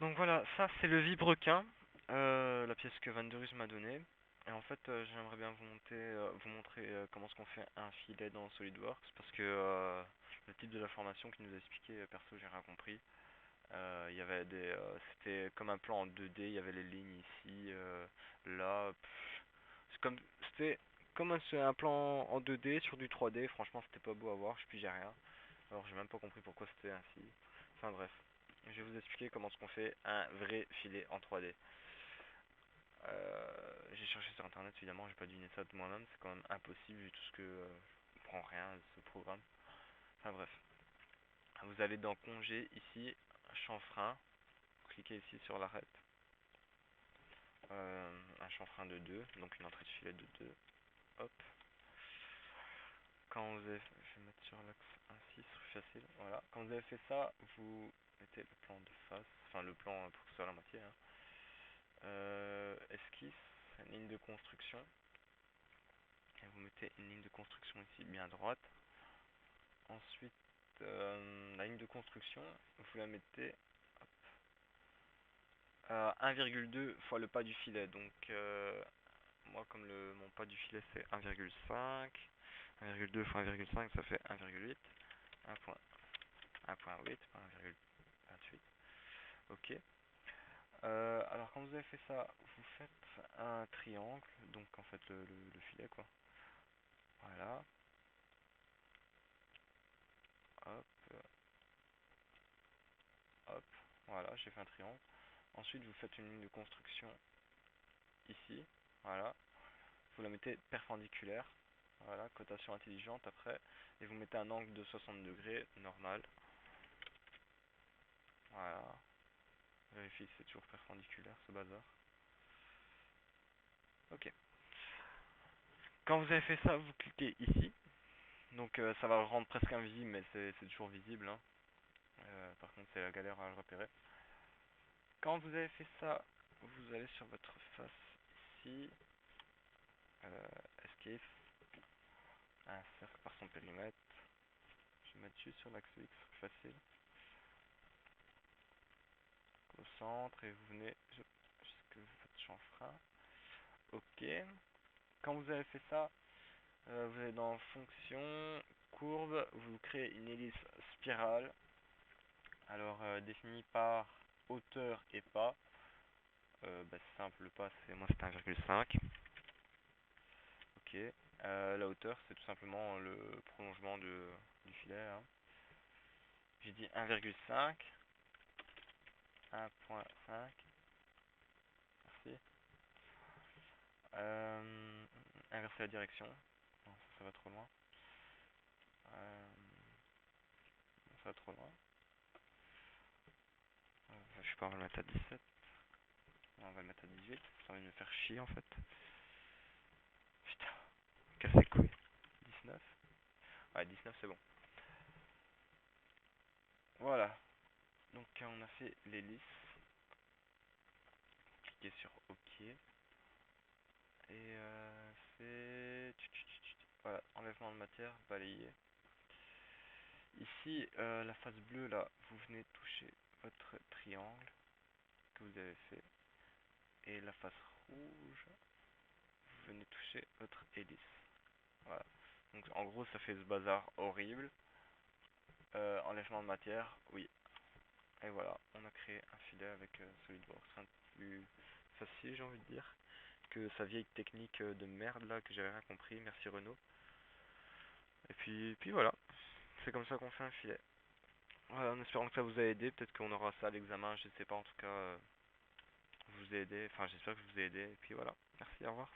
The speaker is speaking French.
Donc voilà, ça c'est le vibrequin, la pièce que Van der Rus m'a donnée. Et en fait, j'aimerais bien vous montrer comment est-ce qu'on fait un filet dans SolidWorks parce que le type de la formation qu'il nous a expliqué, perso, j'ai rien compris. Il y avait c'était comme un plan en 2D, il y avait les lignes ici, là. C'est comme, c'était comme un plan en 2D sur du 3D. Franchement, c'était pas beau à voir, je pigeais rien. Alors, j'ai même pas compris pourquoi c'était ainsi. Enfin bref, je vais vous expliquer comment est-ce qu'on fait un vrai filet en 3D. J'ai cherché sur internet, évidemment, j'ai pas deviné ça de moi-même, c'est quand même impossible vu tout ce que je comprends rien de ce programme. Enfin bref, vous allez dans congé ici, chanfrein, cliquez ici sur l'arête, un chanfrein de 2, donc une entrée de filet de 2, hop. Je vais mettre sur l'axe 1,6, c'est plus facile, voilà. Quand vous avez fait ça, vous mettez le plan de face, enfin le plan pour que ce soit à la moitié, hein. Esquisse, une ligne de construction, et vous mettez une ligne de construction ici, bien droite. Ensuite, la ligne de construction, vous la mettez à 1,2 fois le pas du filet. Donc, moi, comme mon pas du filet c'est 1,5, 1,2 fois 1,5, ça fait 1,8, 1,8, pas 1,28. Ok. Alors, quand vous avez fait ça, vous faites un triangle, donc en fait le filet, quoi. Voilà. Hop, hop. Voilà, j'ai fait un triangle. Ensuite, vous faites une ligne de construction ici. Voilà. Vous la mettez perpendiculaire. Voilà, cotation intelligente après. Et vous mettez un angle de 60 degrés normal. Voilà. Vérifiez si c'est toujours perpendiculaire ce bazar. Ok. Quand vous avez fait ça, vous cliquez ici. Donc ça va le rendre presque invisible, mais c'est toujours visible, hein. Par contre, c'est la galère à le repérer. Quand vous avez fait ça, vous allez sur votre face ici. Escape. Un cercle par son périmètre. Je vais mettre juste sur l'axe X, c'est plus facile. Au centre et vous venez jusque votre chanfrein. Ok. Quand vous avez fait ça, vous allez dans fonction, courbe, vous créez une hélice spirale. Alors définie par hauteur et pas. C'est simple, le pas c'est moi c'était 1,5. Ok. La hauteur c'est tout simplement le prolongement du filet, hein. J'ai dit 1,5. 1,5. Merci. Inverser la direction. Non, ça va trop loin. Euh, ça va trop loin. Je sais pas, on va le mettre à 17. Non, on va le mettre à 18. Ça va me faire chier en fait. Putain, casse les couilles. 19. Ouais, 19 c'est bon. Voilà. Donc on a fait l'hélice. Cliquez sur OK. Et c'est... Voilà, enlèvement de matière, balayer. Ici, la face bleue là, vous venez toucher votre triangle que vous avez fait. Et la face rouge, vous venez toucher votre hélice. Voilà. Donc en gros, ça fait ce bazar horrible. Enlèvement de matière, oui. Et voilà, on a créé un filet avec SolidWorks. Rien de plus facile, j'ai envie de dire, que sa vieille technique de merde là que j'avais rien compris. Merci Renault. Et puis voilà, c'est comme ça qu'on fait un filet. Voilà, en espérant que ça vous a aidé. Peut-être qu'on aura ça à l'examen, je sais pas. En tout cas, vous ai aidé. Enfin, j'espère que je vous ai aidé. Et puis voilà, merci, au revoir.